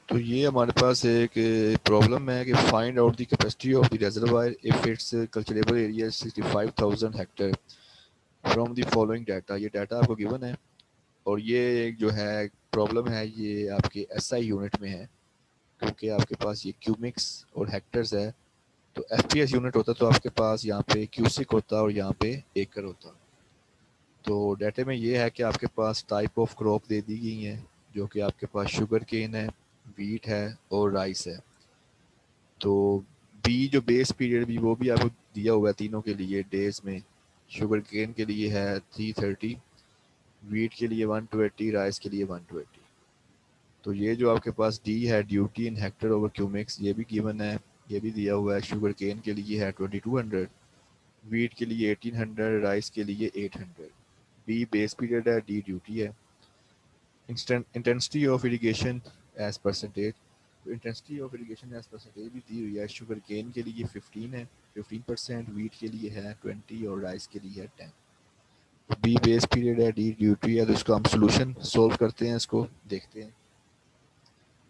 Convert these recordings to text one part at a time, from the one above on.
तो ये हमारे पास एक प्रॉब्लम है कि find out the capacity of the reservoir if it's culturable area 65,000 hectare from the following data. ये डाटा आपको गिवन है और ये एक जो है प्रॉब्लम है ये आपके एसआई यूनिट में है, क्योंकि आपके पास ये क्यूमिक्स और हेक्टर्स है। तो एफपीएस यूनिट होता तो आपके पास यहाँ पे क्यूसिक होता और यहाँ पे एकड़ होता। तो डाटे में ये है कि आपके पास टाइप ऑफ क्रॉप दे दी गई हैं, जो कि आपके पास शुगर केन है, वीट है और राइस है। तो बी जो बेस पीरियड भी वो भी आपको दिया हुआ है तीनों के लिए डेज में। शुगर केन के लिए है 330, वीट के लिए 120, राइस के लिए 120। तो ये जो आपके पास डी है ड्यूटी इन हेक्टर ओवर क्यूमिक्स ये भी गिवन है, ये भी दिया हुआ है। शुगर केन के लिए है 2200, वीट के लिए 1800, राइस के लिए 800। बी बेस पीरियड है, डी ड्यूटी है। Intensity of irrigation as percentage, तो intensity of irrigation as percentage भी दी हुई है। शुगर केन के लिए 15 है, 15%, वीट के लिए है 20 और राइस के लिए है 10। बी बेस पीरियड है, डी ड्यूटी है। तो इसको हम सोल्यूशन सोल्व करते हैं, इसको देखते हैं।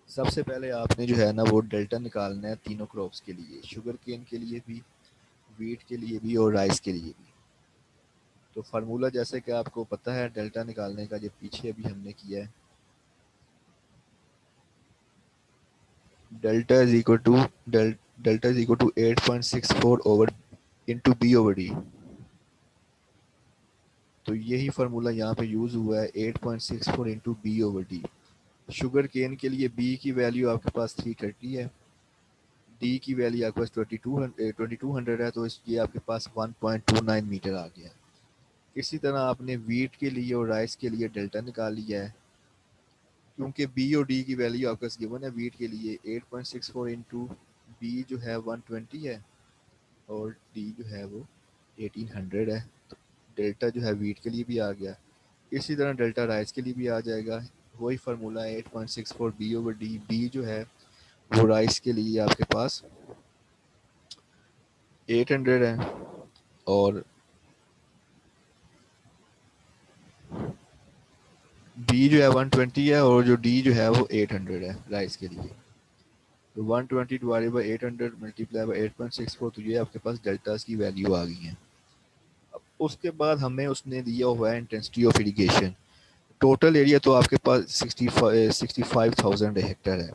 सबसे पहले आपने जो है ना वो डेल्टा निकालना है तीनों क्रॉप्स के लिए, शुगर केन के लिए भी, वीट के लिए भी और राइस के लिए भी। तो फार्मूला जैसे कि आपको पता है डेल्टा निकालने का, जो पीछे अभी हमने किया है, delta is equal to delta is equal to 8.64 over into B over D. तो यही फार्मूला यहाँ पे यूज़ हुआ है, 8.64 into B over D. Sugar cane के लिए बी की वैल्यू आपके पास 330 है, डी की वैल्यू आपके पास 2200 है, तो ये आपके पास 1.29 मीटर आ गया। इसी तरह आपने वीट के लिए और राइस के लिए डेल्टा निकाल लिया है, क्योंकि बी और डी की वैल्यू आपके पास गिवन है। वीट के लिए 8.64 इंटू बी जो है 120 है और डी जो है वो 1800 है। तो डेल्टा जो है वीट के लिए भी आ गया, इसी तरह डेल्टा राइस के लिए भी आ जाएगा। वही फार्मूला है 8.64 बी ओवर डी। बी जो है वो राइस के लिए आपके पास 800 है और बी जो है 120 है और जो डी जो है वो 800 है राइस के लिए। तो 120 डिवाइडेड बाई 800 मल्टीप्लाई बाई 8.64, तो ये आपके पास डेल्टास की वैल्यू आ गई है। अब उसके बाद हमें उसने दिया हुआ है intensity of irrigation. Total area तो आपके पास 65,000 हेक्टेयर है,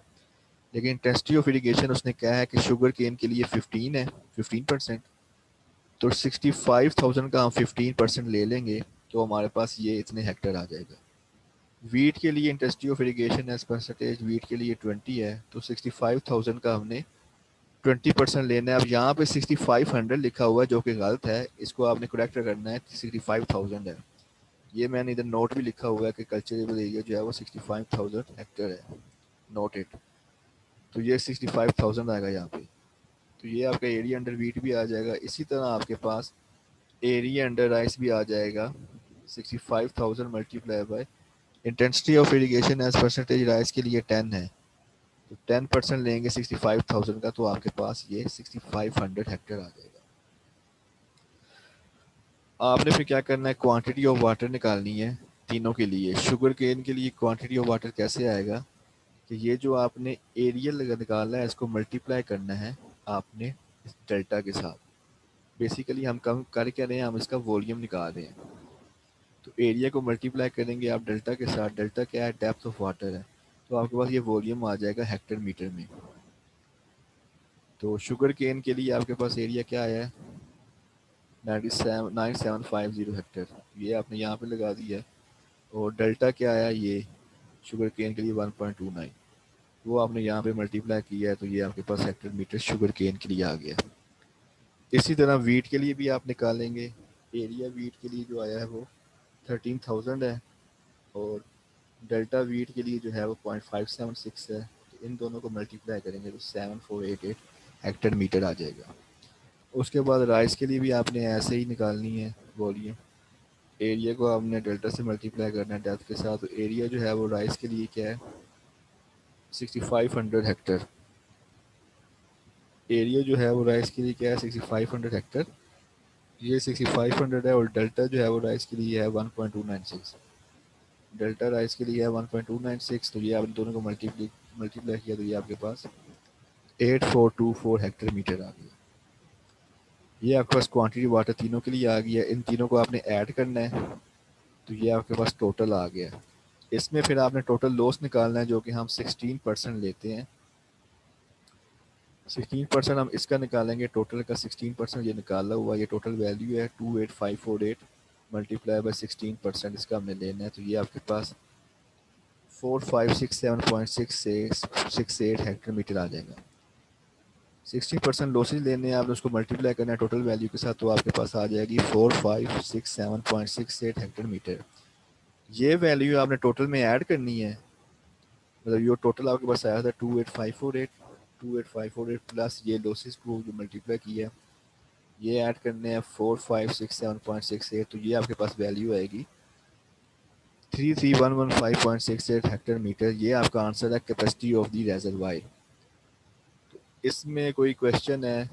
लेकिन इंटेंसिटी ऑफ इरिगेशन उसने कहा है कि शुगर केन के लिए 15 है, 15%। तो 65,000 का हम 15% ले लेंगे तो हमारे पास ये इतने हेक्टेयर आ जाएगा। वीट के लिए intensity of irrigation as percentage wheat के लिए 20 है, तो 65,000 का हमने 20% लेना है। अब यहाँ पे 6500 लिखा हुआ है जो कि गलत है, इसको आपने करेक्ट करना है, 65,000 है। ये मैंने इधर नोट भी लिखा हुआ है कि कल्चरेबल एरिया जो है वो 65,000 हेक्टेयर है, नोट इट। तो ये 65,000 आएगा यहाँ पे। तो ये आपका एरिया अंडर वीट भी आ जाएगा। इसी तरह आपके पास एरिया अंडर राइस भी आ जाएगा, 65,000 multiply by intensity of irrigation as percentage rice के लिए 10 है, तो 10% लेंगे 65,000 का, तो आपके पास ये 6500 हेक्टेयर आ जाएगा। आपने फिर क्या करना है, क्वांटिटी ऑफ वाटर निकालनी है तीनों के लिए। शुगर केन के लिए क्वांटिटी ऑफ वाटर कैसे आएगा कि ये जो आपने एरिया निकालना है इसको मल्टीप्लाई करना है आपने इस डेल्टा के साथ। बेसिकली हम कम कर क्या रहे हैं, हम इसका वॉल्यूम निकाल रहे हैं। तो एरिया को मल्टीप्लाई करेंगे आप डेल्टा के साथ। डेल्टा क्या है, डेप्थ ऑफ वाटर है। तो आपके पास ये वॉल्यूम आ जाएगा हेक्टेयर मीटर में। तो शुगर केन के लिए आपके पास एरिया क्या आया है, 9750 हेक्टेयर, ये आपने यहाँ पे लगा दिया है। और डेल्टा क्या आया, ये शुगर केन के लिए 1.29, वो आपने यहाँ पे मल्टीप्लाई किया है, तो ये आपके पास हेक्टेयर मीटर शुगर केन के लिए आ गया। इसी तरह वीट के लिए भी आप निकालेंगे। एरिया वीट के लिए जो आया है वो 13,000 है और डेल्टा वीट के लिए जो है वो 0.576 है। तो इन दोनों को मल्टीप्लाई करेंगे तो 7488 हेक्टेयर मीटर आ जाएगा। उसके बाद राइस के लिए भी आपने ऐसे ही निकालनी है वॉल्यूम। एरिया को आपने डेल्टा से मल्टीप्लाई करना है डेप्थ के साथ। तो एरिया जो है वो राइस के लिए क्या है, 6500 हेक्टेयर। एरिया जो है वो राइस के लिए क्या है, 6500 हेक्टेयर। ये 6500 है और डेल्टा जो है वो राइस के लिए है 1.296। डेल्टा राइस के लिए है 1.296, तो ये आप दोनों को मल्टीप्लाई किया तो ये आपके पास 8424 हेक्टर मीटर आ गया। ये आपके पास क्वांटिटी वाटर तीनों के लिए आ गई है। इन तीनों को आपने ऐड करना है तो ये आपके पास टोटल आ गया। इसमें फिर आपने टोटल लॉस निकालना है जो कि हम 16% लेते हैं। 16% हम इसका निकालेंगे, टोटल का 16% ये निकाला हुआ, ये टोटल वैल्यू है 28548 मल्टीप्लाई बाय 16%, इसका हमने लेना है तो ये आपके पास 4567.668 हेक्टर मीटर आ जाएगा। 60% लॉसेज लेने हैं आपने, उसको मल्टीप्लाई करना है टोटल वैल्यू के साथ तो आपके पास आ जाएगी 4567.68 हेक्टर मीटर। ये वैल्यू आपने टोटल में ऐड करनी है, मतलब ये टोटल आपके पास आया था 28548 प्लस ये लॉसेज को जो मल्टीप्लाई किया है ये ऐड करने हैं 4567.68 तो ये आपके पास वैल्यू आएगी 33115.68 हेक्टर मीटर। ये आपका आंसर है कैपेसिटी ऑफ द रेजरवायर। इसमें कोई क्वेश्चन है?